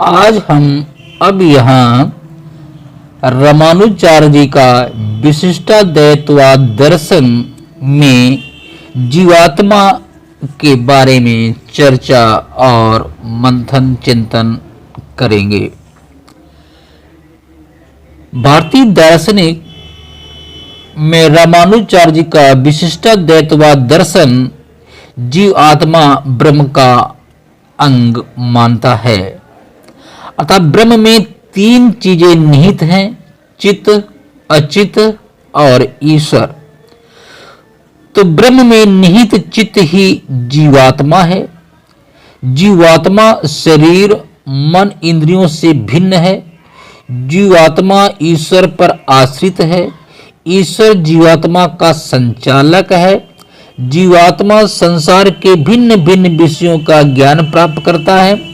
आज हम अब यहाँ रामानुजाचार्य जी का विशिष्टाद्वैतवाद दर्शन में जीवात्मा के बारे में चर्चा और मंथन चिंतन करेंगे। भारतीय दार्शनिक में रामानुजाचार्य जी का विशिष्टाद्वैतवाद दर्शन जीव आत्मा ब्रह्म का अंग मानता है। अर्थात ब्रह्म में तीन चीजें निहित हैं, चित्त, अचित और ईश्वर। तो ब्रह्म में निहित चित्त ही जीवात्मा है। जीवात्मा शरीर मन इंद्रियों से भिन्न है। जीवात्मा ईश्वर पर आश्रित है। ईश्वर जीवात्मा का संचालक है। जीवात्मा संसार के भिन्न भिन्न विषयों का ज्ञान प्राप्त करता है,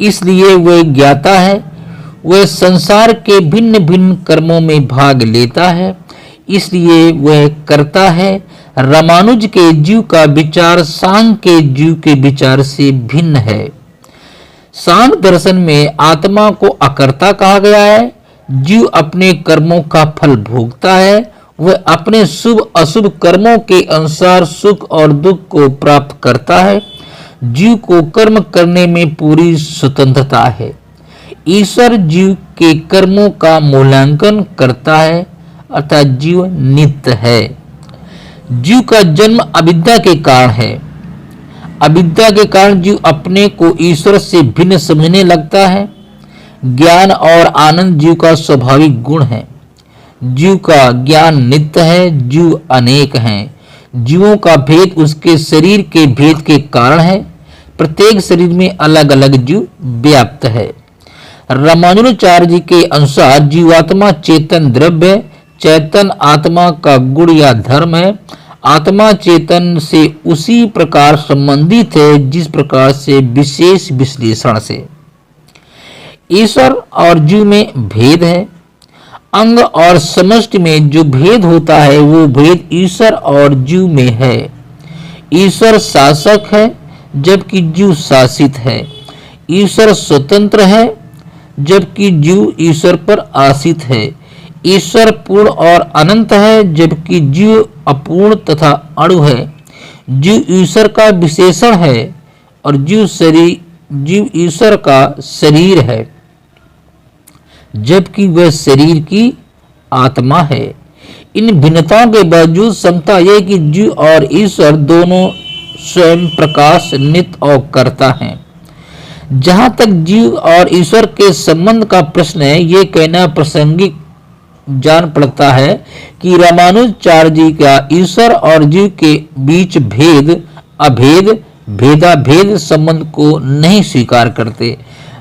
इसलिए वह ज्ञाता है। वह संसार के भिन्न भिन्न कर्मों में भाग लेता है, इसलिए वह करता है। रामानुज के जीव का विचार सांख्य के जीव के विचार से भिन्न है। सांख्य दर्शन में आत्मा को अकर्ता कहा गया है। जीव अपने कर्मों का फल भोगता है। वह अपने शुभ अशुभ कर्मों के अनुसार सुख और दुख को प्राप्त करता है। जीव को कर्म करने में पूरी स्वतंत्रता है। ईश्वर जीव के कर्मों का मूल्यांकन करता है, अर्थात जीव नित्य है। जीव का जन्म अविद्या के कारण है। अविद्या के कारण जीव अपने को ईश्वर से भिन्न समझने लगता है। ज्ञान और आनंद जीव का स्वाभाविक गुण है। जीव का ज्ञान नित्य है। जीव अनेक हैं। जीवों का भेद उसके शरीर के भेद के कारण है। प्रत्येक शरीर में अलग अलग जीव व्याप्त है। रामानुजाचार्य जी के अनुसार जीवात्मा चेतन द्रव्य है। चैतन आत्मा का गुण या धर्म है। आत्मा चेतन से उसी प्रकार संबंधित है जिस प्रकार से विशेष विश्लेषण से। ईश्वर और जीव में भेद है। अंग और समष्टि में जो भेद होता है वो भेद ईश्वर और जीव में है। ईश्वर शासक है जबकि जीव शासित है। ईश्वर स्वतंत्र है जबकि जीव ईश्वर पर आश्रित है। ईश्वर पूर्ण और अनंत है जबकि जीव अपूर्ण तथा अणु है। जीव ईश्वर का विशेषण है और जीव ईश्वर का शरीर है जबकि वह शरीर की आत्मा है। इन भिन्नताओं के बावजूद समता यह कि जीव और ईश्वर दोनों स्वयं प्रकाश नित्य और कर्ता हैं। जहां तक जीव और ईश्वर के संबंध का प्रश्न है, ये कहना प्रासंगिक जान पड़ता है कि रामानुजाचार्य जी का ईश्वर और जीव के बीच भेद अभेद भेदाभेद संबंध को नहीं स्वीकार करते।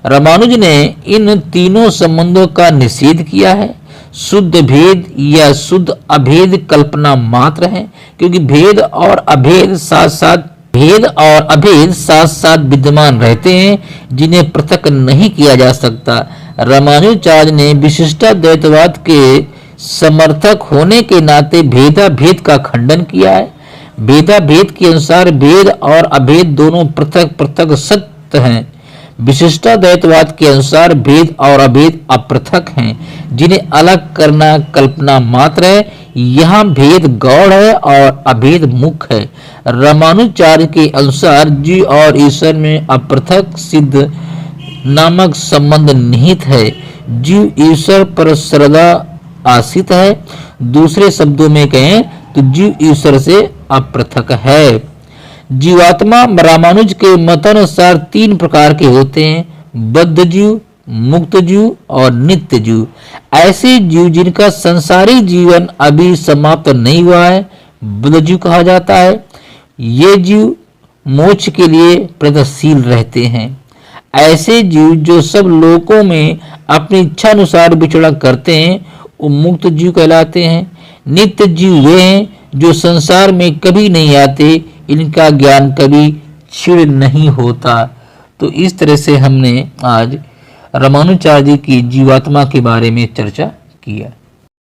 रामानुज ने इन तीनों संबंधों का निषेध किया है। शुद्ध भेद या शुद्ध अभेद कल्पना मात्र है, क्योंकि भेद और अभेद साथ साथ विद्यमान रहते हैं, जिन्हें पृथक नहीं किया जा सकता। रामानुजाचार्य ने विशिष्टाद्वैतवाद के समर्थक होने के नाते भेदाभेद का खंडन किया है। भेदाभेद के अनुसार भेद और अभेद दोनों पृथक पृथक सत्य हैं। विशिष्टाद्वैतवाद के अनुसार भेद और अभेद अपृथक हैं, जिन्हें अलग करना कल्पना मात्र है। यहाँ भेद गौड़ है और अभेद मुख्य है। रामानुजाचार्य के अनुसार जीव और ईश्वर में अपृथक सिद्ध नामक संबंध निहित है। जीव ईश्वर पर सर्वदा आश्रित है। दूसरे शब्दों में कहें तो जीव ईश्वर से अपृथक है। जीवात्मा रामानुज के मतानुसार तीन प्रकार के होते हैं: बद्ध जीव, मुक्त जीव और नित्य जीव। ऐसे जीव जिनका संसारिक जीवन अभी समाप्त नहीं हुआ है बद्ध जीव कहा जाता है। ये जीव मोक्ष के लिए प्रयत्नशील रहते हैं। ऐसे जीव जो सब लोकों में अपनी इच्छा अनुसार विचरण करते हैं वो मुक्त जीव कहलाते हैं। नित्य जीव वे हैं जो संसार में कभी नहीं आते, इनका ज्ञान कभी क्षीण नहीं होता। तो इस तरह से हमने आज रामानुजाचार्य जी की जीवात्मा के बारे में चर्चा किया।